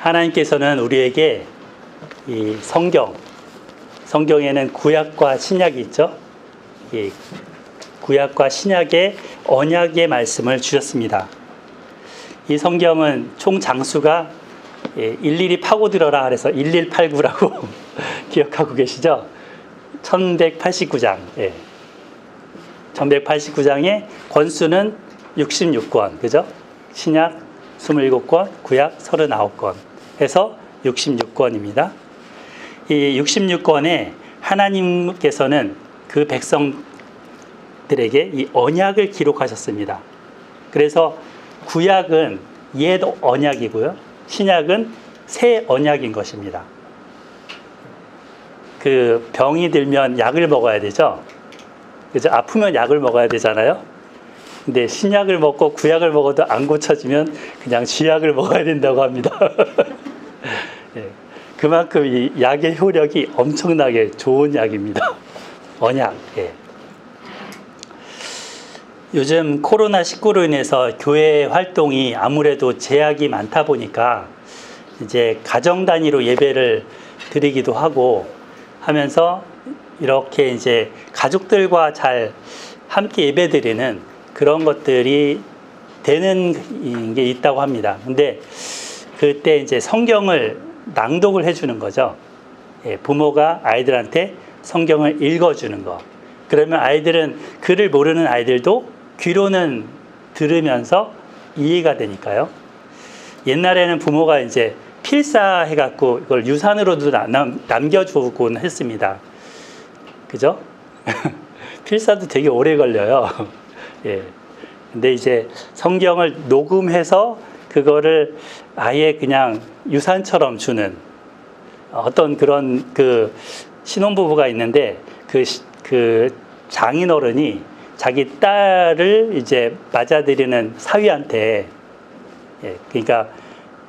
하나님께서는 우리에게 이 성경에는 구약과 신약이 있죠. 이 구약과 신약의 언약의 말씀을 주셨습니다. 이 성경은 총 장수가 일일이 파고들어라 그래서 1189라고 기억하고 계시죠? 1189장. 1189장의 권수는 66권, 그죠? 신약 27권, 구약 39권 해서 66권입니다. 이 66권에 하나님께서는 그 백성들에게 이 언약을 기록하셨습니다. 그래서 구약은 옛 언약이고요. 신약은 새 언약인 것입니다. 그 병이 들면 약을 먹어야 되죠. 그죠? 아프면 약을 먹어야 되잖아요. 근데 신약을 먹고 구약을 먹어도 안 고쳐지면 그냥 쥐약을 먹어야 된다고 합니다. 그만큼 이 약의 효력이 엄청나게 좋은 약입니다. 언약. 요즘 코로나19로 인해서 교회 활동이 아무래도 제약이 많다 보니까 이제 가정 단위로 예배를 드리기도 하고 하면서 이렇게 이제 가족들과 잘 함께 예배 드리는 그런 것들이 되는 게 있다고 합니다. 근데 그때 이제 성경을 낭독을 해주는 거죠. 부모가 아이들한테 성경을 읽어주는 거. 그러면 아이들은 글을 모르는 아이들도 귀로는 들으면서 이해가 되니까요. 옛날에는 부모가 이제 필사해갖고 이걸 유산으로도 남겨주곤 했습니다. 그죠? 필사도 되게 오래 걸려요. 근데 이제 성경을 녹음해서 그거를 아예 그냥 유산처럼 주는 어떤 그런 그 신혼부부가 있는데 그 장인어른이 자기 딸을 이제 맞아들이는 사위한테 그러니까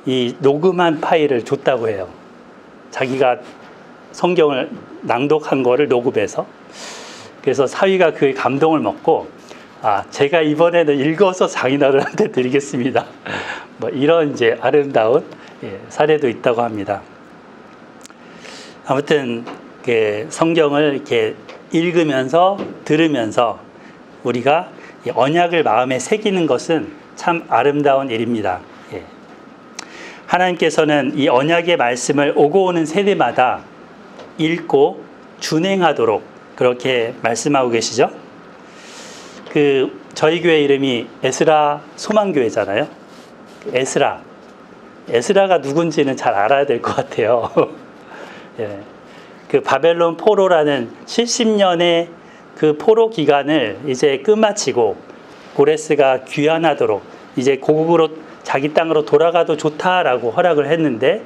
이 녹음한 파일을 줬다고 해요. 자기가 성경을 낭독한 거를 녹음해서. 그래서 사위가 그 감동을 먹고 제가 이번에는 읽어서 장인어른한테 드리겠습니다. 뭐 이런 이제 아름다운 사례도 있다고 합니다. 아무튼 성경을 이렇게 읽으면서 들으면서 우리가 언약을 마음에 새기는 것은 참 아름다운 일입니다. 하나님께서는 이 언약의 말씀을 오고 오는 세대마다 읽고 준행하도록 그렇게 말씀하고 계시죠. 저희 교회 이름이 에스라 소망교회잖아요. 에스라가 누군지는 잘 알아야 될 것 같아요. 그 바벨론 포로라는 70년의 그 포로 기간을 이제 끝마치고 고레스가 귀환하도록 이제 고국으로 자기 땅으로 돌아가도 좋다라고 허락을 했는데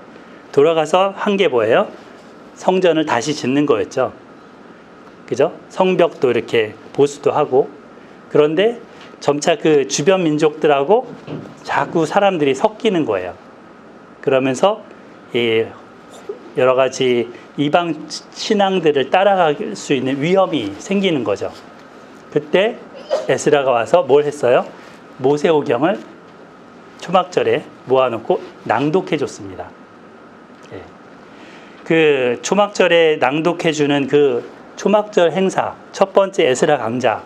돌아가서 한 게 뭐예요? 성전을 다시 짓는 거였죠. 그죠? 성벽도 이렇게 보수도 하고 그런데 점차 그 주변 민족들하고 자꾸 사람들이 섞이는 거예요. 그러면서 여러 가지 이방 신앙들을 따라갈 수 있는 위험이 생기는 거죠. 그때 에스라가 와서 뭘 했어요? 모세오경을 초막절에 모아놓고 낭독해 줬습니다. 그 초막절에 낭독해주는 그 초막절 행사, 첫 번째 에스라 강좌,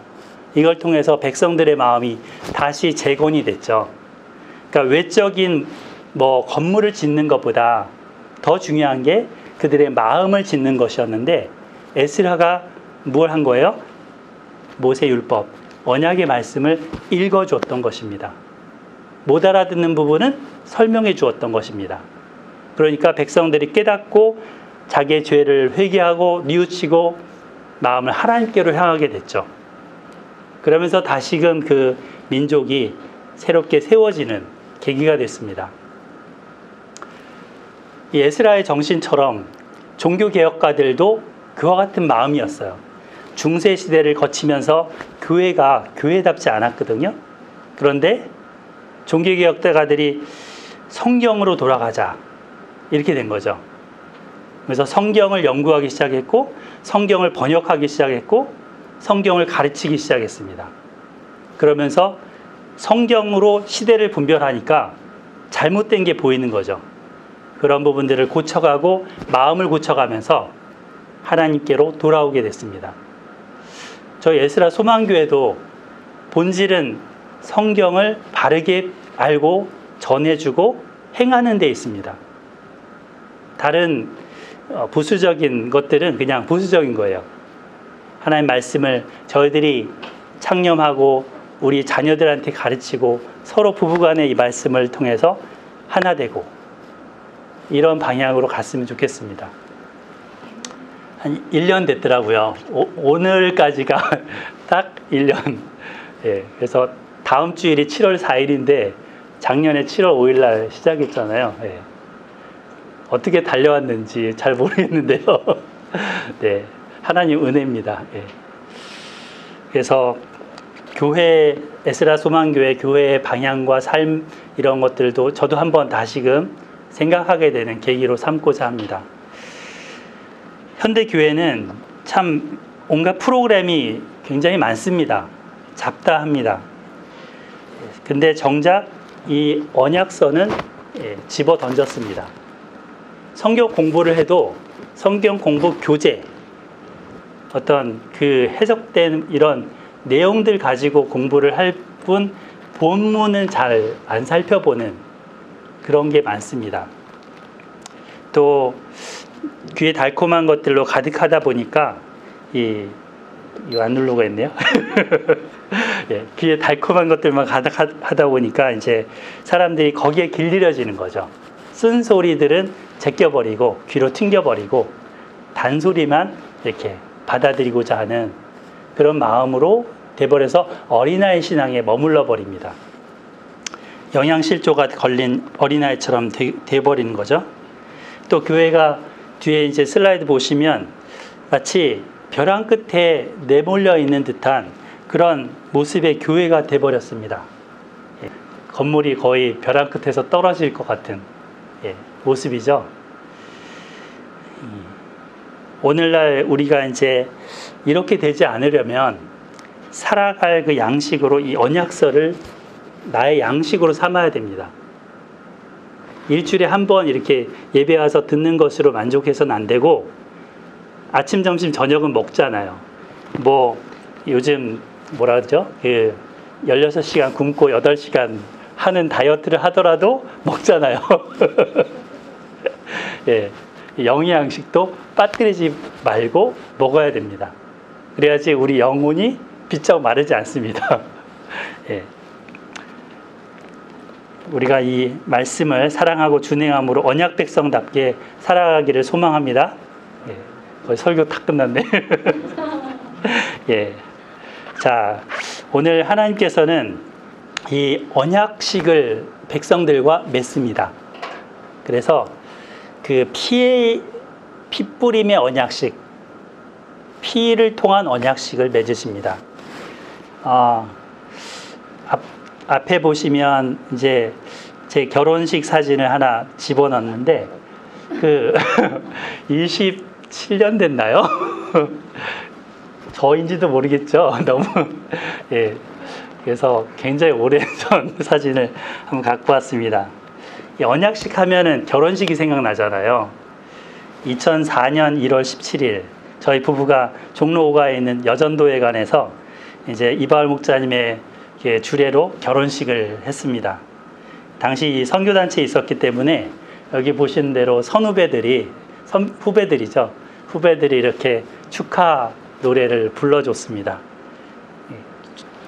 이걸 통해서 백성들의 마음이 다시 재건이 됐죠. 그러니까 외적인 건물을 짓는 것보다 더 중요한 게 그들의 마음을 짓는 것이었는데 에스라가 뭘 한 거예요? 모세율법, 언약의 말씀을 읽어줬던 것입니다. 못 알아듣는 부분은 설명해 주었던 것입니다. 그러니까 백성들이 깨닫고 자기의 죄를 회개하고 뉘우치고 마음을 하나님께로 향하게 됐죠. 그러면서 다시금 그 민족이 새롭게 세워지는 계기가 됐습니다. 이 에스라의 정신처럼 종교개혁가들도 그와 같은 마음이었어요. 중세 시대를 거치면서 교회가 교회답지 않았거든요. 그런데 종교개혁가들이 성경으로 돌아가자 이렇게 된 거죠. 그래서 성경을 연구하기 시작했고 성경을 번역하기 시작했고 성경을 가르치기 시작했습니다. 그러면서 성경으로 시대를 분별하니까 잘못된 게 보이는 거죠. 그런 부분들을 고쳐가고 마음을 고쳐가면서 하나님께로 돌아오게 됐습니다. 저희 에스라 소망교회도 본질은 성경을 바르게 알고 전해주고 행하는 데 있습니다. 다른 부수적인 것들은 그냥 부수적인 거예요. 하나님 말씀을 저희들이 창념하고 우리 자녀들한테 가르치고 서로 부부간의 이 말씀을 통해서 하나 되고 이런 방향으로 갔으면 좋겠습니다. 한 1년 됐더라고요. 오늘까지가 딱 1년. 예, 그래서 다음 주일이 7월 4일인데 작년에 7월 5일 날 시작했잖아요. 예. 어떻게 달려왔는지 잘 모르겠는데요. 네, 하나님 은혜입니다. 예. 그래서 교회, 에스라 소망교회 교회의 방향과 삶 이런 것들도 저도 한번 다시금 생각하게 되는 계기로 삼고자 합니다. 현대 교회는 참 온갖 프로그램이 굉장히 많습니다. 잡다합니다. 근데 정작 이 언약서는 집어 던졌습니다. 성경 공부를 해도 성경 공부 교재, 어떤 그 해석된 이런 내용들 가지고 공부를 할 뿐 본문은 잘 안 살펴보는 그런 게 많습니다. 또 귀에 달콤한 것들로 가득하다 보니까 이거 안 누르고 있네요. 예, 귀에 달콤한 것들만 가득하다 보니까 이제 사람들이 거기에 길들여지는 거죠. 쓴 소리들은 제껴버리고 귀로 튕겨버리고 단소리만 이렇게 받아들이고자 하는 그런 마음으로 돼버려서 어린아이 신앙에 머물러 버립니다. 영양실조가 걸린 어린아이처럼 돼버리는 거죠. 또 교회가 뒤에 이제 슬라이드 보시면 마치 벼랑 끝에 내몰려 있는 듯한 그런 모습의 교회가 돼버렸습니다. 예, 건물이 거의 벼랑 끝에서 떨어질 것 같은 모습이죠. 오늘날 우리가 이제 이렇게 되지 않으려면 살아갈 그 양식으로 이 언약서를 나의 양식으로 삼아야 됩니다. 일주일에 한 번 이렇게 예배 와서 듣는 것으로 만족해서는 안 되고 아침, 점심, 저녁은 먹잖아요. 뭐 요즘 뭐라 그러죠? 그 16시간 굶고 8시간 하는 다이어트를 하더라도 먹잖아요. 예, 영양식도 빠뜨리지 말고 먹어야 됩니다. 그래야지 우리 영혼이 비쩍 마르지 않습니다. 예. 우리가 이 말씀을 사랑하고 준행함으로 언약 백성답게 살아가기를 소망합니다. 예. 거의 설교 다 끝났네. 예. 자, 오늘 하나님께서는 이 언약식을 백성들과 맺습니다. 그래서 그 피뿌림의 언약식, 피를 통한 언약식을 맺으십니다. 앞에 보시면 이제 제 결혼식 사진을 하나 집어넣는데 그 27년 됐나요? 저인지도 모르겠죠. 너무 예. 그래서 굉장히 오래전 사진을 한번 갖고 왔습니다. 이 언약식 하면은 결혼식이 생각나잖아요. 2004년 1월 17일 저희 부부가 종로 5가에 있는 여전도회관에서 이제 이바울 목사님의 주례로 결혼식을 했습니다. 당시 선교단체에 있었기 때문에 여기 보시는 대로 후배들이죠. 후배들이 이렇게 축하 노래를 불러줬습니다.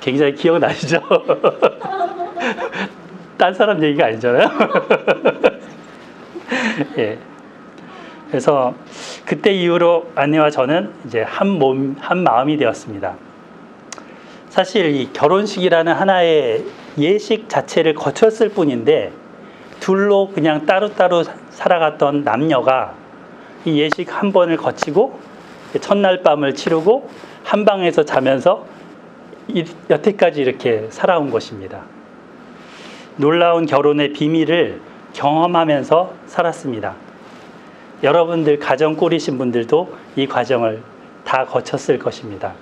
굉장히 기억나시죠? 딴 사람 얘기가 아니잖아요. 예. 그래서 그때 이후로 아내와 저는 이제 한 마음이 되었습니다. 사실 이 결혼식이라는 하나의 예식 자체를 거쳤을 뿐인데 둘로 그냥 따로따로 살아갔던 남녀가 이 예식 한 번을 거치고 첫날 밤을 치르고 한 방에서 자면서 여태까지 이렇게 살아온 것입니다. 놀라운 결혼의 비밀을 경험하면서 살았습니다. 여러분들 가정 꾸리신 분들도 이 과정을 다 거쳤을 것입니다.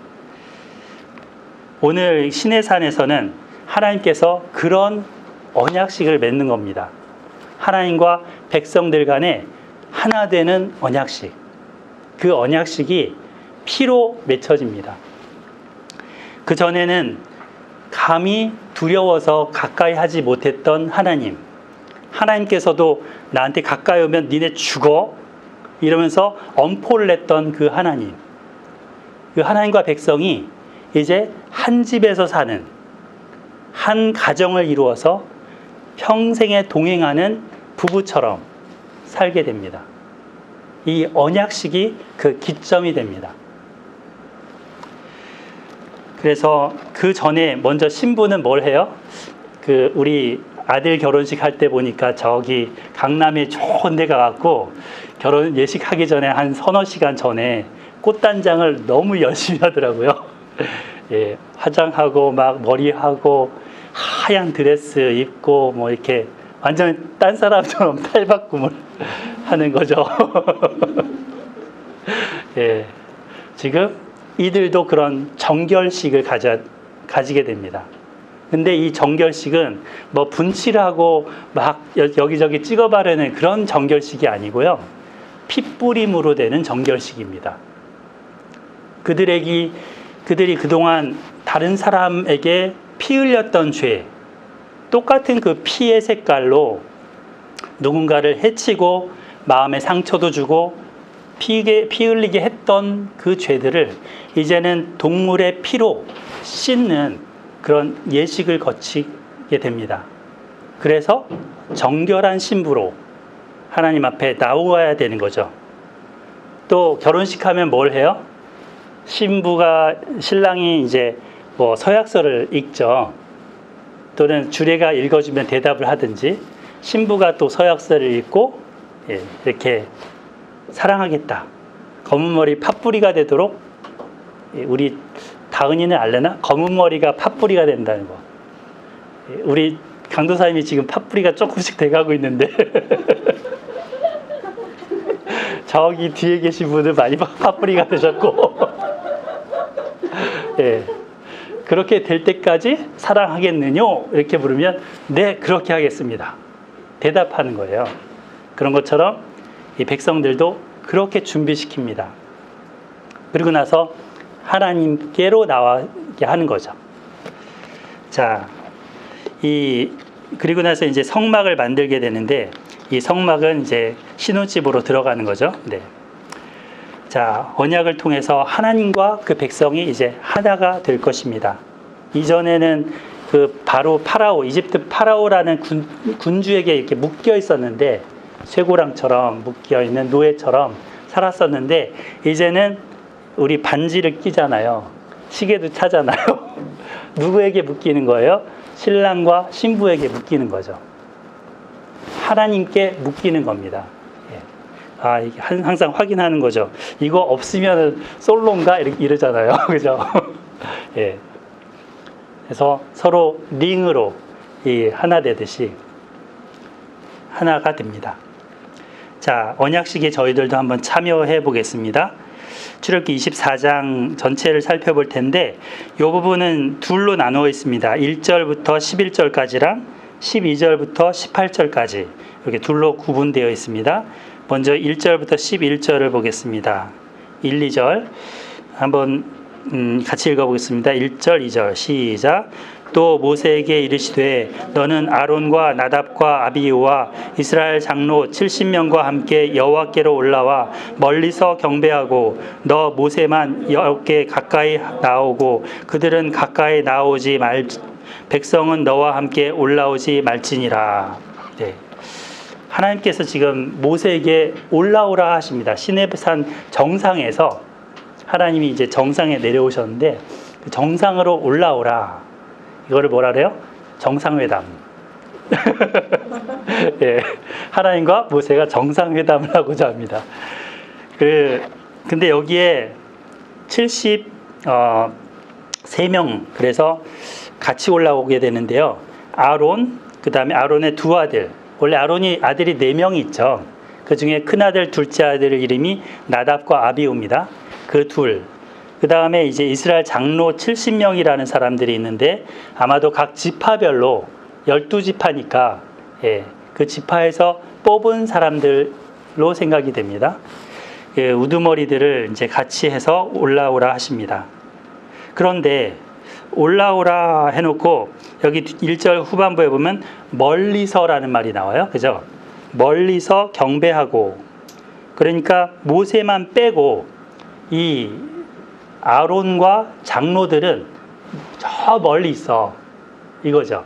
오늘 시내산에서는 하나님께서 그런 언약식을 맺는 겁니다. 하나님과 백성들 간에 하나 되는 언약식. 그 언약식이 피로 맺혀집니다. 그 전에는 감히 두려워서 가까이 하지 못했던 하나님. 하나님께서도 나한테 가까이 오면 니네 죽어. 이러면서 엄포를 냈던 그 하나님. 그 하나님과 백성이 이제 한 집에서 사는, 한 가정을 이루어서 평생에 동행하는 부부처럼 살게 됩니다. 이 언약식이 그 기점이 됩니다. 그래서 그 전에 먼저 신부는 뭘 해요? 우리 아들 결혼식 할 때 보니까 저기 강남에 좋은 데 가갖고 결혼 예식하기 전에 한 서너 시간 전에 꽃단장을 너무 열심히 하더라고요. 예, 화장하고 막 머리하고 하얀 드레스 입고 뭐 이렇게 완전 딴 사람처럼 탈바꿈을 하는 거죠. 예, 지금 이들도 그런 정결식을 가지게 됩니다. 근데 이 정결식은 뭐 분칠하고 막 여기저기 찍어 바르는 그런 정결식이 아니고요. 핏뿌림으로 되는 정결식입니다. 그들이 그동안 다른 사람에게 피 흘렸던 죄, 똑같은 그 피의 색깔로 누군가를 해치고 마음에 상처도 주고 피 흘리게 했던 그 죄들을 이제는 동물의 피로 씻는 그런 예식을 거치게 됩니다. 그래서 정결한 신부로 하나님 앞에 나와야 되는 거죠. 또 결혼식 하면 뭘 해요? 신랑이 이제 뭐 서약서를 읽죠. 또는 주례가 읽어주면 대답을 하든지, 신부가 또 서약서를 읽고 이렇게 사랑하겠다, 검은 머리 팥뿌리가 되도록, 우리 다은이는 알려나? 검은 머리가 팥뿌리가 된다는 거. 우리 강도사님이 지금 팥뿌리가 조금씩 돼가고 있는데 저기 뒤에 계신 분은 많이 팥뿌리가 되셨고 예, 그렇게 될 때까지 사랑하겠느뇨? 이렇게 물으면 네, 그렇게 하겠습니다. 대답하는 거예요. 그런 것처럼 이 백성들도 그렇게 준비시킵니다. 그리고 나서 하나님께로 나가게 하는 거죠. 자, 그리고 나서 이제 성막을 만들게 되는데, 이 성막은 이제 신혼집으로 들어가는 거죠. 네. 자, 언약을 통해서 하나님과 그 백성이 이제 하나가 될 것입니다. 이전에는 바로 파라오, 이집트 파라오라는 군주에게 이렇게 묶여 있었는데, 쇠고랑처럼 묶여 있는 노예처럼 살았었는데, 이제는 우리 반지를 끼잖아요. 시계도 차잖아요. 누구에게 묶이는 거예요? 신랑과 신부에게 묶이는 거죠. 하나님께 묶이는 겁니다. 이게 항상 확인하는 거죠. 이거 없으면 솔로인가? 이러잖아요. 그죠? 예. 그래서 서로 링으로 하나 되듯이 하나가 됩니다. 자, 언약식에 저희들도 한번 참여해 보겠습니다. 출애굽기 24장 전체를 살펴볼 텐데, 이 부분은 둘로 나누어 있습니다. 1절부터 11절까지랑 12절부터 18절까지 이렇게 둘로 구분되어 있습니다. 먼저 1절부터 11절을 보겠습니다. 1, 2절 한번 같이 읽어보겠습니다. 1절, 2절 시작. 또 모세에게 이르시되 너는 아론과 나답과 아비후와 이스라엘 장로 70명과 함께 여호와께로 올라와 멀리서 경배하고 너 모세만 여호와께 가까이 나오고 그들은 가까이 나오지 말 백성은 너와 함께 올라오지 말지니라. 네. 하나님께서 지금 모세에게 올라오라 하십니다. 시내산 정상에서 하나님이 이제 정상에 내려오셨는데 그 정상으로 올라오라. 이거를 뭐라 그래요? 정상회담. 예, 하나님과 모세가 정상회담을 하고자 합니다. 근데 여기에 73명, 그래서 같이 올라오게 되는데요. 아론, 그 다음에 아론의 두 아들. 원래 아론이 아들이 4명이 있죠. 그 중에 큰아들, 둘째 아들 이름이 나답과 아비후입니다. 그 둘. 그 다음에 이제 이스라엘 장로 70명이라는 사람들이 있는데 아마도 각 지파별로 12지파니까 그 지파에서 뽑은 사람들로 생각이 됩니다. 그 우두머리들을 이제 같이 해서 올라오라 하십니다. 그런데 올라오라 해놓고 여기 1절 후반부에 보면 멀리서라는 말이 나와요. 그죠? 멀리서 경배하고, 그러니까 모세만 빼고 이 아론과 장로들은 저 멀리 있어, 이거죠.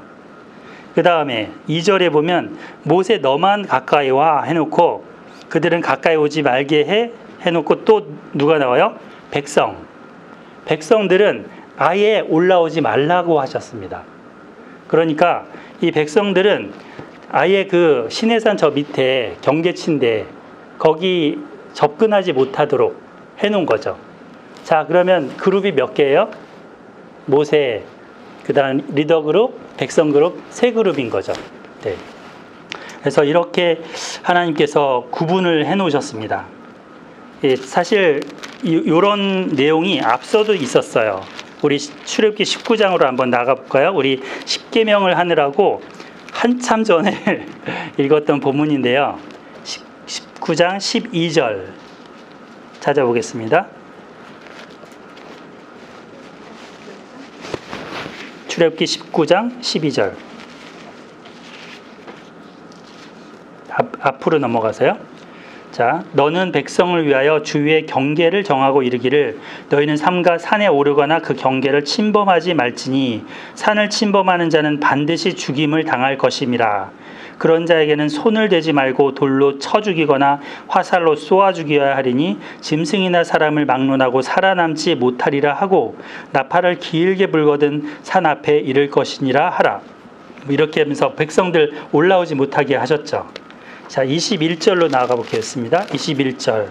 그 다음에 2절에 보면 모세 너만 가까이 와 해놓고 그들은 가까이 오지 말게 해놓고 또 누가 나와요? 백성들은 아예 올라오지 말라고 하셨습니다. 그러니까 이 백성들은 아예 그 시내산 저 밑에 경계치인데 거기 접근하지 못하도록 해놓은 거죠. 자, 그러면 그룹이 몇 개예요? 모세, 그 다음 리더 그룹, 백성 그룹, 세 그룹인 거죠. 네. 그래서 이렇게 하나님께서 구분을 해 놓으셨습니다. 예, 사실 이런 내용이 앞서도 있었어요. 우리 출애굽기 19장으로 한번 나가볼까요? 우리 십계명을 하느라고 한참 전에 읽었던 본문인데요. 19장 12절 찾아보겠습니다. 출애굽기 19장 12절. 앞으로 넘어가세요. 자, 너는 백성을 위하여 주위의 경계를 정하고 이르기를 너희는 삼가 산에 오르거나 그 경계를 침범하지 말지니 산을 침범하는 자는 반드시 죽임을 당할 것임이라. 그런 자에게는 손을 대지 말고 돌로 쳐 죽이거나 화살로 쏘아 죽여야 하리니 짐승이나 사람을 막론하고 살아남지 못하리라 하고 나팔을 길게 불거든 산 앞에 이를 것이니라 하라. 이렇게 하면서 백성들 올라오지 못하게 하셨죠. 자, 21절로 나아가 보겠습니다. 21절.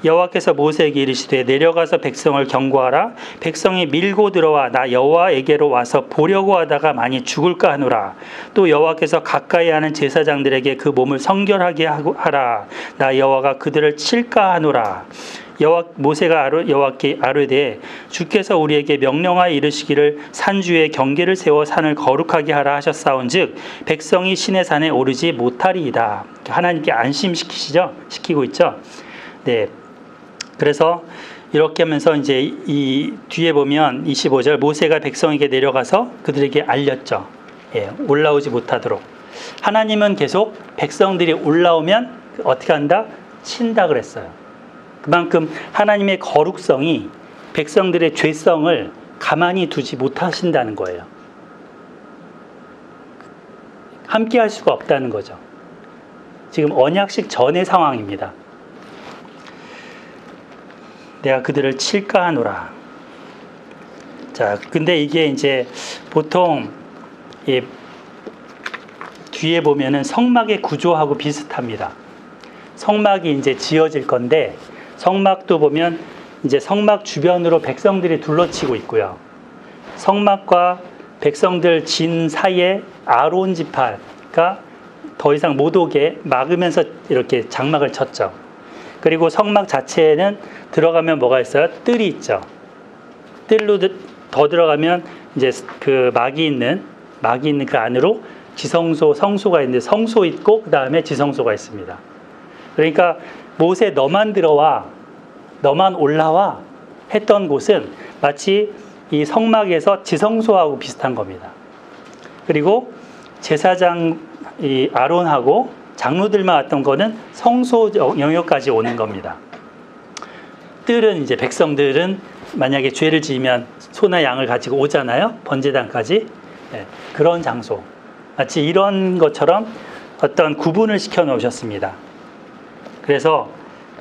여호와께서 모세에게 이르시되 내려가서 백성을 경고하라. 백성이 밀고 들어와 나 여호와에게로 와서 보려고 하다가 많이 죽을까 하노라. 또 여호와께서 가까이 하는 제사장들에게 그 몸을 성결하게 하라. 나 여호와가 그들을 칠까 하노라. 모세가 여호와께 아뢰되 주께서 우리에게 명령하여 이르시기를 산주에 경계를 세워 산을 거룩하게 하라 하셨사온즉 백성이 신의 산에 오르지 못하리이다. 하나님께 안심시키고 있죠. 네. 그래서 이렇게 하면서 이제 이 뒤에 보면 25절 모세가 백성에게 내려가서 그들에게 알렸죠. 예, 올라오지 못하도록. 하나님은 계속 백성들이 올라오면 어떻게 한다? 친다 그랬어요. 그만큼 하나님의 거룩성이 백성들의 죄성을 가만히 두지 못하신다는 거예요. 함께 할 수가 없다는 거죠. 지금 언약식 전의 상황입니다. 내가 그들을 칠까 하노라. 자, 근데 이게 이제 보통 뒤에 보면은 성막의 구조하고 비슷합니다. 성막이 이제 지어질 건데 성막도 보면 이제 성막 주변으로 백성들이 둘러치고 있고요. 성막과 백성들 진 사이에 아론 지파가 더 이상 못 오게 막으면서 이렇게 장막을 쳤죠. 그리고 성막 자체에는 들어가면 뭐가 있어요? 뜰이 있죠. 뜰로 더 들어가면 이제 그 막이 있는 그 안으로 지성소, 성소가 있는데 성소 있고 그 다음에 지성소가 있습니다. 그러니까 모세 너만 들어와, 너만 올라와 했던 곳은 마치 이 성막에서 지성소하고 비슷한 겁니다. 그리고 제사장 이 아론하고 장로들만 왔던 거는 성소 영역까지 오는 겁니다. 뜰은 이제 백성들은 만약에 죄를 지으면 소나 양을 가지고 오잖아요. 번제단까지. 네, 그런 장소. 마치 이런 것처럼 어떤 구분을 시켜 놓으셨습니다. 그래서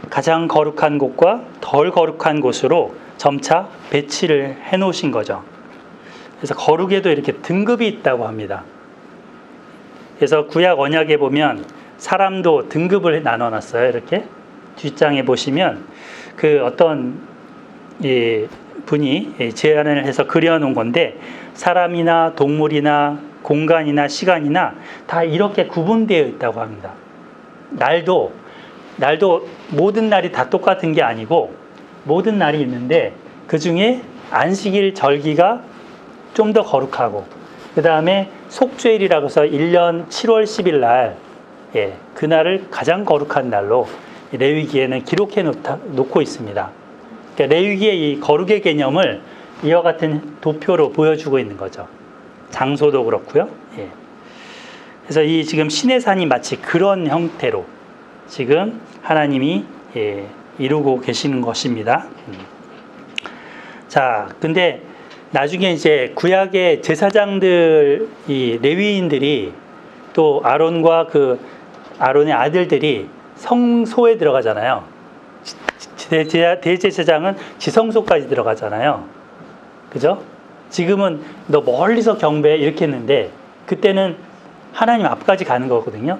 가장 거룩한 곳과 덜 거룩한 곳으로 점차 배치를 해 놓으신 거죠. 그래서 거룩에도 이렇게 등급이 있다고 합니다. 그래서 구약 언약에 보면 사람도 등급을 나눠 놨어요. 이렇게 뒷장에 보시면 그 어떤 분이 제안을 해서 그려놓은 건데 사람이나 동물이나 공간이나 시간이나 다 이렇게 구분되어 있다고 합니다. 날도 모든 날이 다 똑같은 게 아니고 모든 날이 있는데 그 중에 안식일 절기가 좀 더 거룩하고 그 다음에 속죄일이라고 해서 1년 7월 10일 날, 예, 그날을 가장 거룩한 날로 레위기에는 기록해 놓고 있습니다. 그러니까 레위기의 이 거룩의 개념을 이와 같은 도표로 보여주고 있는 거죠. 장소도 그렇고요. 예. 그래서 이 지금 시내산이 마치 그런 형태로 지금 하나님이 예, 이루고 계시는 것입니다. 자, 근데 나중에 이제 구약의 제사장들, 이 레위인들이 또 아론과 그 아론의 아들들이 성소에 들어가잖아요. 대제사장은 지성소까지 들어가잖아요. 그죠? 지금은 너 멀리서 경배해 이렇게 했는데 그때는 하나님 앞까지 가는 거거든요.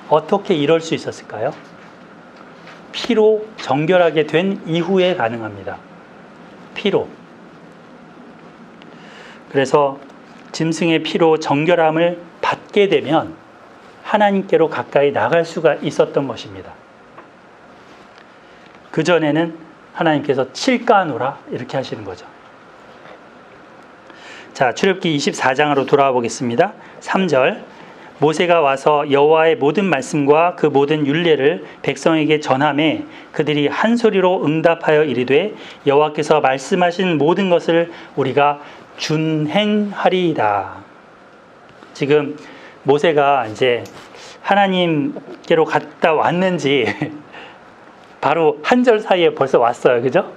어떻게 이럴 수 있었을까요? 피로 정결하게 된 이후에 가능합니다. 피로. 그래서 짐승의 피로 정결함을 받게 되면 하나님께로 가까이 나갈 수가 있었던 것입니다. 그전에는 하나님께서 칠까노라 이렇게 하시는 거죠. 자, 출애굽기 24장으로 돌아와 보겠습니다. 3절. 모세가 와서 여호와의 모든 말씀과 그 모든 율례를 백성에게 전하매 그들이 한 소리로 응답하여 이르되 여호와께서 말씀하신 모든 것을 우리가 준행하리이다. 지금 모세가 이제 하나님께로 갔다 왔는지 바로 한 절 사이에 벌써 왔어요. 그죠?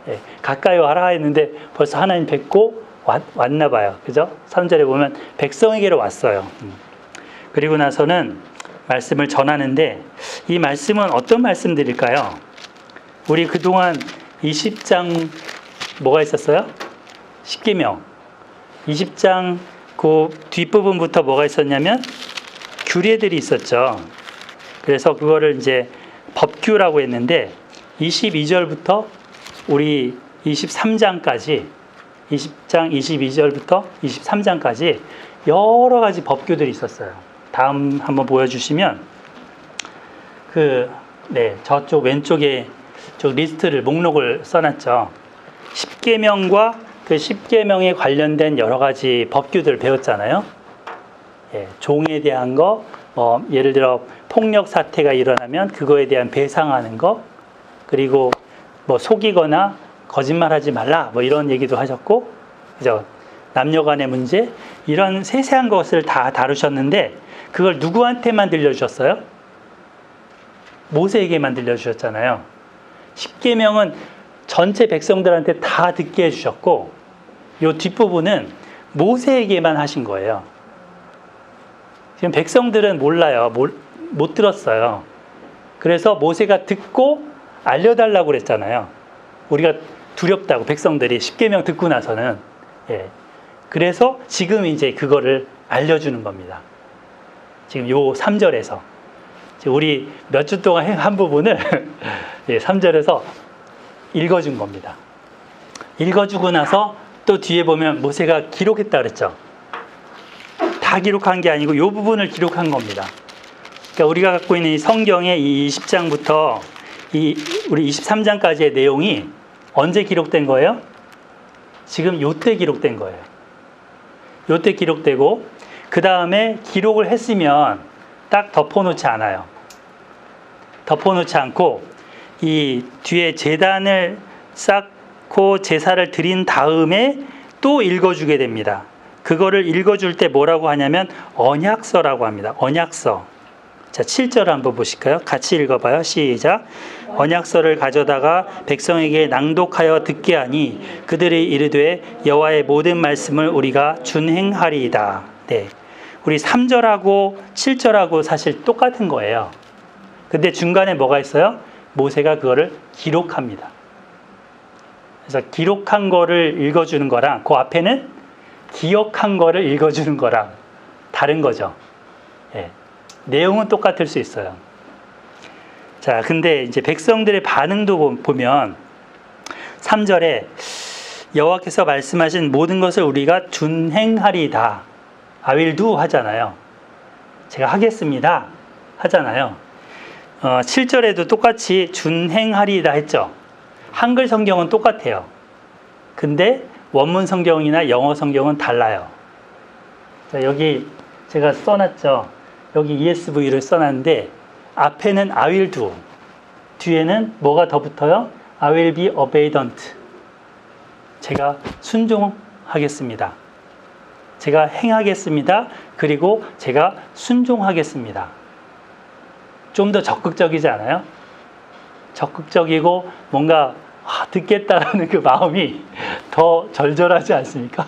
예, 가까이 와라 했는데 벌써 하나님 뵙고 왔나 봐요. 그죠? 3절에 보면 백성에게로 왔어요. 그리고 나서는 말씀을 전하는데 이 말씀은 어떤 말씀들일까요? 우리 그동안 20장 뭐가 있었어요? 십계명. 20장 그 뒷부분부터 뭐가 있었냐면 규례들이 있었죠. 그래서 그거를 이제 법규라고 했는데 22절부터 우리 23장까지 20장 22절부터 23장까지 여러 가지 법규들이 있었어요. 다음 한번 보여주시면 저쪽 왼쪽에 저 리스트를 목록을 써놨죠. 10계명과 그 10계명에 관련된 여러 가지 법규들 배웠잖아요. 예, 종에 대한 거, 예를 들어 폭력 사태가 일어나면 그거에 대한 배상하는 거, 그리고 뭐 속이거나 거짓말하지 말라, 뭐 이런 얘기도 하셨고, 그죠? 남녀간의 문제, 이런 세세한 것을 다 다루셨는데 그걸 누구한테만 들려주셨어요? 모세에게만 들려주셨잖아요. 10계명은 전체 백성들한테 다 듣게 해주셨고 이 뒷부분은 모세에게만 하신 거예요. 지금 백성들은 몰라요. 못 들었어요. 그래서 모세가 듣고 알려달라고 그랬잖아요. 우리가 두렵다고 백성들이 10계명 듣고 나서는. 예. 그래서 지금 이제 그거를 알려주는 겁니다. 지금 요 3절에서 우리 몇 주 동안 한 부분을 3절에서 읽어준 겁니다. 읽어주고 나서 또 뒤에 보면 모세가 기록했다 그랬죠. 다 기록한 게 아니고 이 부분을 기록한 겁니다. 그러니까 우리가 갖고 있는 이 성경의 이 20장부터 우리 23장까지의 내용이 언제 기록된 거예요? 지금 요때 기록된 거예요. 요때 기록되고 그 다음에 기록을 했으면 딱 덮어놓지 않아요. 덮어놓지 않고 이 뒤에 제단을 쌓고 제사를 드린 다음에 또 읽어주게 됩니다. 그거를 읽어줄 때 뭐라고 하냐면 언약서라고 합니다. 언약서. 자, 7절 한번 보실까요? 같이 읽어봐요. 시작. 언약서를 가져다가 백성에게 낭독하여 듣게 하니 그들이 이르되 여호와의 모든 말씀을 우리가 준행하리이다. 네. 우리 3절하고 7절하고 사실 똑같은 거예요. 근데 중간에 뭐가 있어요? 모세가 그거를 기록합니다. 그래서 기록한 거를 읽어주는 거랑 그 앞에는 기억한 거를 읽어주는 거랑 다른 거죠. 예. 내용은 똑같을 수 있어요. 자, 근데 이제 백성들의 반응도 보면 3절에 여호와께서 말씀하신 모든 것을 우리가 준행하리이다. I will do 하잖아요. 제가 하겠습니다. 하잖아요. 7절에도 똑같이 준행하리이다 했죠. 한글 성경은 똑같아요. 근데 원문 성경이나 영어 성경은 달라요. 자, 여기 제가 써놨죠. 여기 ESV를 써놨는데 앞에는 I will do, 뒤에는 뭐가 더 붙어요? I will be obedient. 제가 순종하겠습니다. 제가 행하겠습니다. 그리고 제가 순종하겠습니다. 좀 더 적극적이지 않아요? 적극적이고 뭔가 듣겠다라는 그 마음이 더 절절하지 않습니까?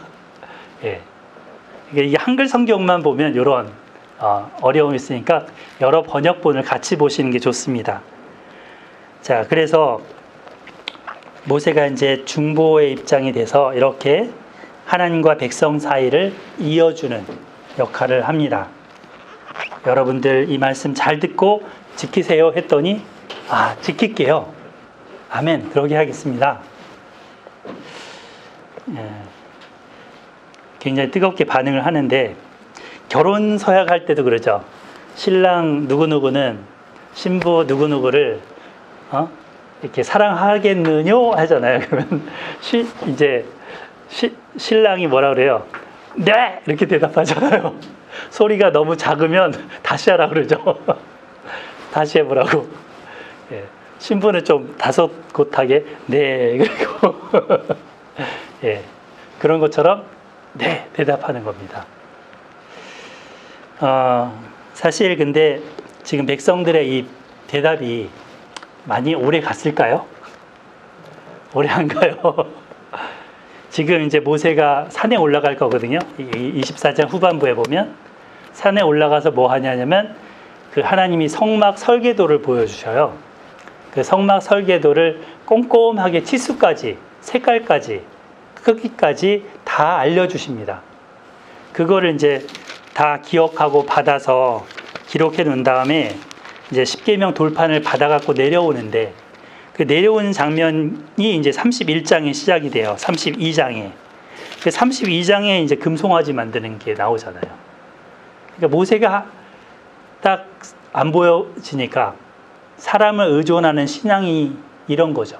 예. 이게 한글 성경만 보면 이런 어려움이 있으니까 여러 번역본을 같이 보시는 게 좋습니다. 자, 그래서 모세가 이제 중보의 입장이 돼서 이렇게 하나님과 백성 사이를 이어주는 역할을 합니다. 여러분들 이 말씀 잘 듣고 지키세요 했더니 지킬게요. 아멘. 그러게 하겠습니다. 굉장히 뜨겁게 반응을 하는데 결혼 서약할 때도 그러죠. 신랑 누구누구는 신부 누구누구를 이렇게 사랑하겠느뇨 하잖아요. 그러면 신랑이 뭐라 그래요? 네! 이렇게 대답하잖아요. 소리가 너무 작으면 다시 하라 그러죠. 다시 해보라고. 예. 신부는 좀 다소곳하게 네 그리고 예. 그런 것처럼 네 대답하는 겁니다. 사실 근데 지금 백성들의 이 대답이 많이 오래 갔을까요? 오래 안 가요. 지금 이제 모세가 산에 올라갈 거거든요. 24장 후반부에 보면 산에 올라가서 뭐 하냐면 그 하나님이 성막 설계도를 보여주셔요. 그 성막 설계도를 꼼꼼하게 치수까지, 색깔까지, 크기까지 다 알려주십니다. 그거를 이제 다 기억하고 받아서 기록해 놓은 다음에 이제 십계명 돌판을 받아갖고 내려오는데 그 내려오는 장면이 이제 31장에 시작이 돼요. 32장에. 그 32장에 이제 금송아지 만드는 게 나오잖아요. 그러니까 모세가 딱 안 보여지니까 사람을 의존하는 신앙이 이런 거죠.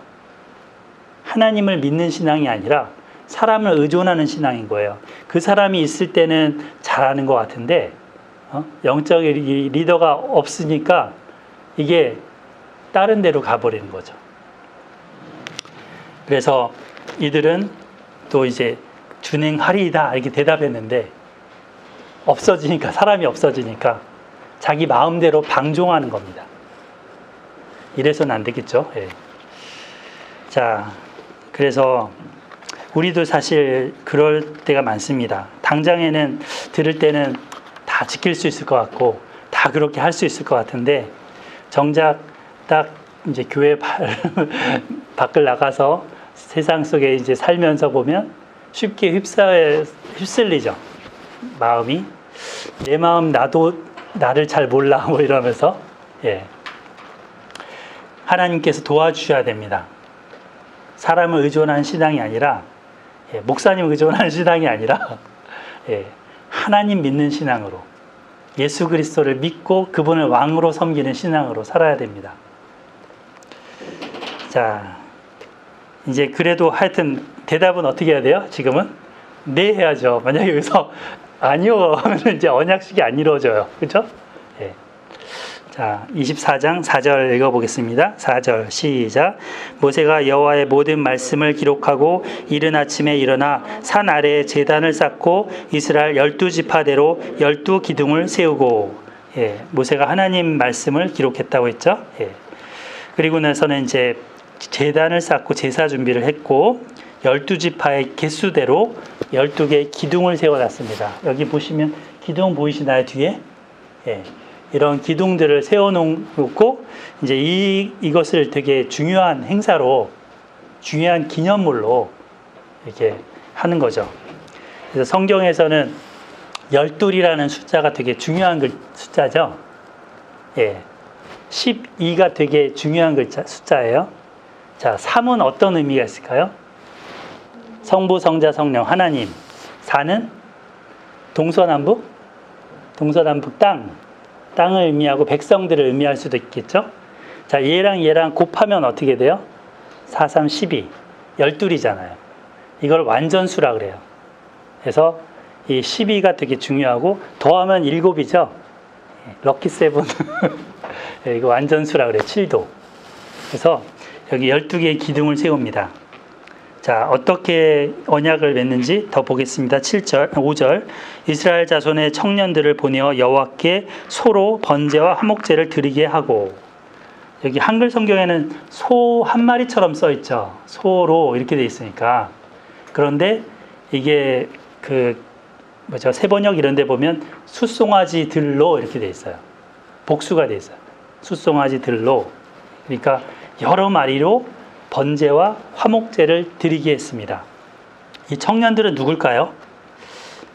하나님을 믿는 신앙이 아니라 사람을 의존하는 신앙인 거예요. 그 사람이 있을 때는 잘하는 것 같은데 영적 리더가 없으니까 이게 다른 데로 가버리는 거죠. 그래서 이들은 또 이제 준행하리이다 이렇게 대답했는데 없어지니까 사람이 없어지니까 자기 마음대로 방종하는 겁니다. 이래서는 안 되겠죠. 예. 자, 그래서 우리도 사실 그럴 때가 많습니다. 당장에는 들을 때는 다 지킬 수 있을 것 같고 다 그렇게 할 수 있을 것 같은데 정작 딱 이제 교회 밖을 나가서 세상 속에 이제 살면서 보면 쉽게 휩쓸리죠. 마음이 내 마음 나도 나를 잘 몰라 뭐 이러면서 예. 하나님께서 도와주셔야 됩니다. 사람을 의존하는 신앙이 아니라 목사님 의존하는 신앙이 아니라 하나님 믿는 신앙으로 예수 그리스도를 믿고 그분을 왕으로 섬기는 신앙으로 살아야 됩니다. 자, 이제 그래도 하여튼 대답은 어떻게 해야 돼요? 지금은 네 해야죠. 만약에 여기서 아니요 하면 이제 언약식이 안 이루어져요. 그렇죠? 예. 자, 24장 4절 읽어보겠습니다. 4절 시작. 모세가 여호와의 모든 말씀을 기록하고 이른 아침에 일어나 산 아래에 제단을 쌓고 이스라엘 12지파대로 12기둥을 세우고 모세가 하나님 말씀을 기록했다고 했죠. 그리고 나서는 이제 제단을 쌓고 제사 준비를 했고 12지파의 개수대로 12개의 기둥을 세워놨습니다. 여기 보시면 기둥 보이시나요? 뒤에? 이런 기둥들을 세워놓고 이제 이것을 되게 중요한 행사로 중요한 기념물로 이렇게 하는 거죠. 그래서 성경에서는 12이라는 숫자가 되게 중요한 숫자죠. 12가 되게 중요한 숫자예요. 자, 3은 어떤 의미가 있을까요? 성부, 성자, 성령, 하나님. 4는 동서남북? 동서남북 땅을 의미하고 백성들을 의미할 수도 있겠죠. 자, 얘랑 곱하면 어떻게 돼요? 4, 3, 12. 12이잖아요. 이걸 완전수라 그래요. 그래서 이 12가 되게 중요하고 더하면 7이죠. 럭키 세븐. 이거 완전수라 그래. 7도. 그래서 여기 12개의 기둥을 세웁니다. 자, 어떻게 언약을 맺는지 더 보겠습니다. 5절. 이스라엘 자손의 청년들을 보내어 여호와께 소로 번제와 화목제를 드리게 하고, 여기 한글 성경에는 소 한 마리처럼 써 있죠. 소로 이렇게 돼 있으니까. 그런데 이게 세번역 이런 데 보면 숫송아지들로 이렇게 돼 있어요. 복수가 돼 있어요. 숫송아지들로. 그러니까 여러 마리로 번제와 화목제를 드리게 했습니다. 이 청년들은 누굴까요?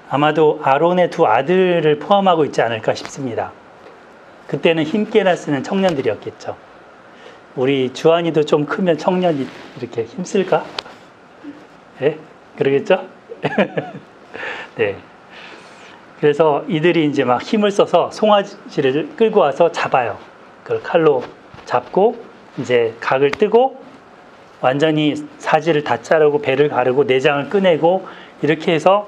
아마도 아론의 두 아들을 포함하고 있지 않을까 싶습니다. 그때는 힘께나 쓰는 청년들이었겠죠. 우리 주한이도 좀 크면 청년이 이렇게 힘쓸까? 예? 그러겠죠? 네. 그래서 이들이 이제 막 힘을 써서 송아지를 끌고 와서 잡아요. 그걸 칼로 잡고 이제 각을 뜨고 완전히 사지를 다 자르고 배를 가르고 내장을 꺼내고 이렇게 해서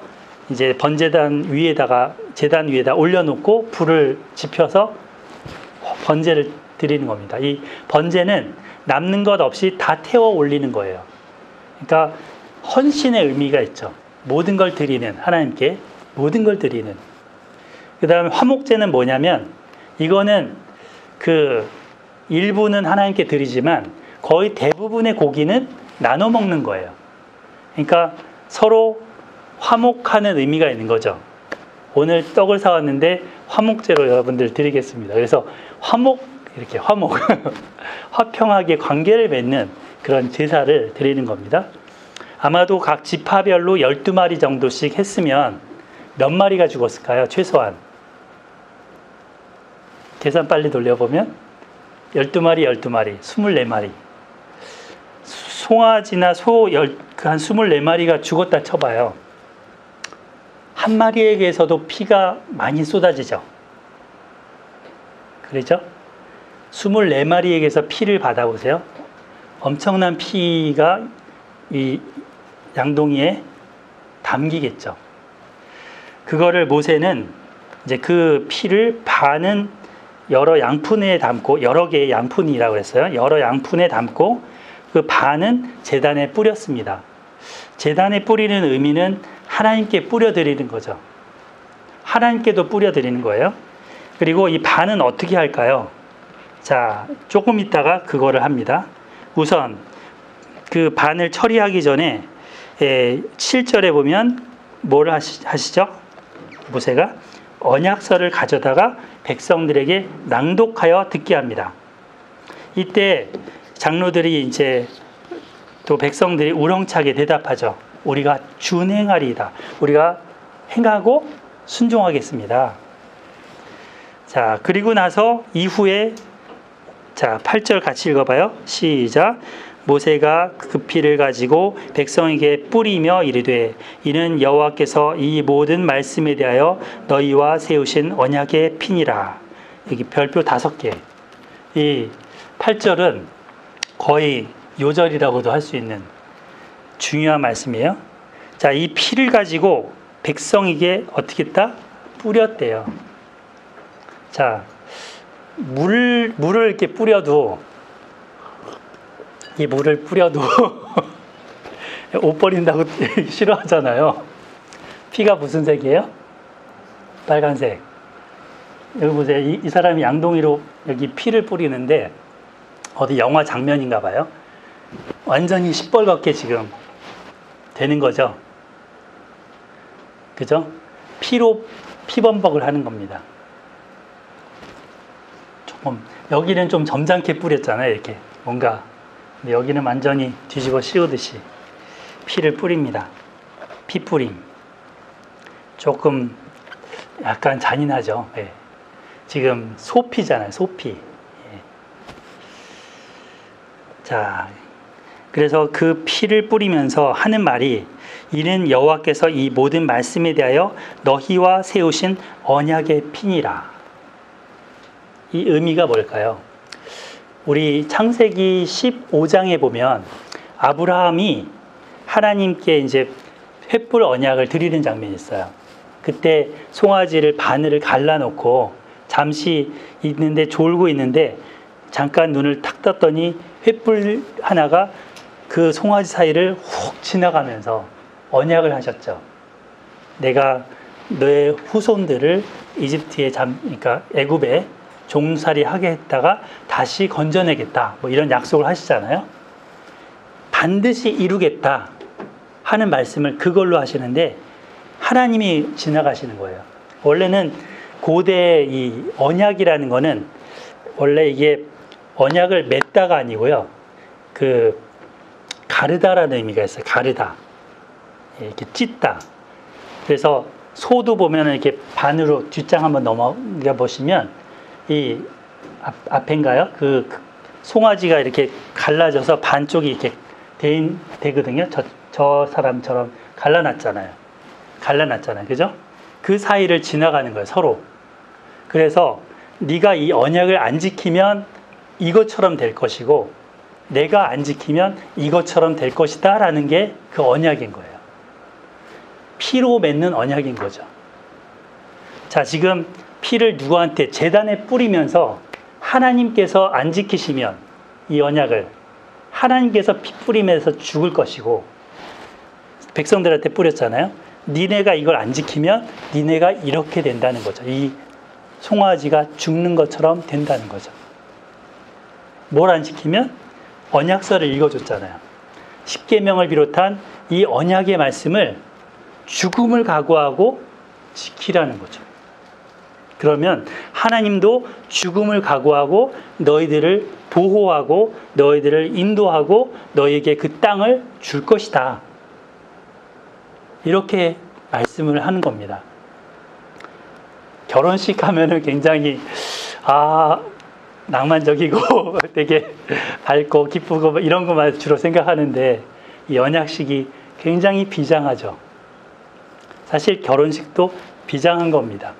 이제 번제단 위에다가 제단 위에다 올려놓고 불을 지펴서 번제를 드리는 겁니다. 이 번제는 남는 것 없이 다 태워 올리는 거예요. 그러니까 헌신의 의미가 있죠. 모든 걸 드리는, 하나님께 모든 걸 드리는. 그 다음에 화목제는 뭐냐면 이거는 일부는 하나님께 드리지만 거의 대부분의 고기는 나눠 먹는 거예요. 그러니까 서로 화목하는 의미가 있는 거죠. 오늘 떡을 사왔는데 화목제로 여러분들 드리겠습니다. 그래서 이렇게 화평하게 관계를 맺는 그런 제사를 드리는 겁니다. 아마도 각 지파별로 12마리 정도씩 했으면 몇 마리가 죽었을까요? 최소한. 계산 빨리 돌려보면 12마리, 24마리. 송아지나 소 한 24마리가 죽었다 쳐봐요. 한 마리에게서도 피가 많이 쏟아지죠. 그렇죠? 24마리에게서 피를 받아보세요. 엄청난 피가 이 양동이에 담기겠죠. 그거를 모세는 이제 그 피를 반은 여러 양푼에 담고, 여러 개의 양푼이라고 했어요. 여러 양푼에 담고 그 반은 제단에 뿌렸습니다. 제단에 뿌리는 의미는 하나님께 뿌려드리는 거죠. 하나님께도 뿌려드리는 거예요. 그리고 이 반은 어떻게 할까요? 자, 조금 있다가 그거를 합니다. 우선 그 반을 처리하기 전에 7절에 보면 뭘 하시죠? 모세가 언약서를 가져다가 백성들에게 낭독하여 듣게 합니다. 이때 장로들이 이제 또 백성들이 우렁차게 대답하죠. 우리가 준행하리이다. 우리가 행하고 순종하겠습니다. 자, 그리고 나서 이후에 8절 같이 읽어봐요. 시작. 모세가 그 피를 가지고 백성에게 뿌리며 이르되 이는 여호와께서 이 모든 말씀에 대하여 너희와 세우신 언약의 피니라. 여기 별표 5개. 이 8절은 거의 요절이라고도 할 수 있는 중요한 말씀이에요. 자, 이 피를 가지고 백성에게 어떻게 했다? 뿌렸대요. 자, 물을 이렇게 뿌려도 이 물을 뿌려도 옷 버린다고 싫어하잖아요. 피가 무슨 색이에요? 빨간색. 여기 보세요. 이 사람이 양동이로 여기 피를 뿌리는데 어디 영화 장면인가 봐요. 완전히 시뻘겋게 지금 되는 거죠. 그죠? 피로 피범벅을 하는 겁니다. 조금 여기는 좀 점잖게 뿌렸잖아요. 이렇게 뭔가. 근데 여기는 완전히 뒤집어 씌우듯이 피를 뿌립니다. 피 뿌림. 조금 약간 잔인하죠. 네. 지금 소피잖아요. 소피. 예. 자, 그래서 그 피를 뿌리면서 하는 말이 이는 여호와께서 이 모든 말씀에 대하여 너희와 세우신 언약의 피니라. 이 의미가 뭘까요? 우리 창세기 15장에 보면 아브라함이 하나님께 이제 횃불 언약을 드리는 장면이 있어요. 그때 송아지를 바늘을 갈라놓고 잠시 있는데 졸고 있는데 잠깐 눈을 탁 떴더니 횃불 하나가 그 송아지 사이를 훅 지나가면서 언약을 하셨죠. 내가 너의 후손들을 이집트에 그러니까 애굽에 종살이 하게 했다가 다시 건져내겠다. 뭐 이런 약속을 하시잖아요. 반드시 이루겠다 하는 말씀을 그걸로 하시는데 하나님이 지나가시는 거예요. 원래는 고대 이 언약이라는 거는 원래 이게 언약을 맺다가 아니고요. 그 가르다라는 의미가 있어요. 가르다. 이렇게 찢다. 그래서 소도 보면은 이렇게 반으로 뒷장 한번 넘어가 보시면 이 앞인가요? 그 송아지가 이렇게 갈라져서 반쪽이 이렇게 되거든요. 저 사람처럼 갈라놨잖아요. 그죠? 그 사이를 지나가는 거예요. 서로. 그래서 네가 이 언약을 안 지키면 이것처럼 될 것이고 내가 안 지키면 이것처럼 될 것이다 라는 게 그 언약인 거예요. 피로 맺는 언약인 거죠. 자, 지금 피를 누구한테 제단에 뿌리면서 하나님께서 안 지키시면 이 언약을 하나님께서 피 뿌리면서 죽을 것이고 백성들한테 뿌렸잖아요. 니네가 이걸 안 지키면 니네가 이렇게 된다는 거죠. 이 송아지가 죽는 것처럼 된다는 거죠. 뭘 안 지키면? 언약서를 읽어줬잖아요. 십계명을 비롯한 이 언약의 말씀을 죽음을 각오하고 지키라는 거죠. 그러면 하나님도 죽음을 각오하고 너희들을 보호하고 너희들을 인도하고 너희에게 그 땅을 줄 것이다. 이렇게 말씀을 하는 겁니다. 결혼식 하면은 굉장히 낭만적이고 되게 밝고 기쁘고 이런 것만 주로 생각하는데 이 언약식이 굉장히 비장하죠. 사실 결혼식도 비장한 겁니다.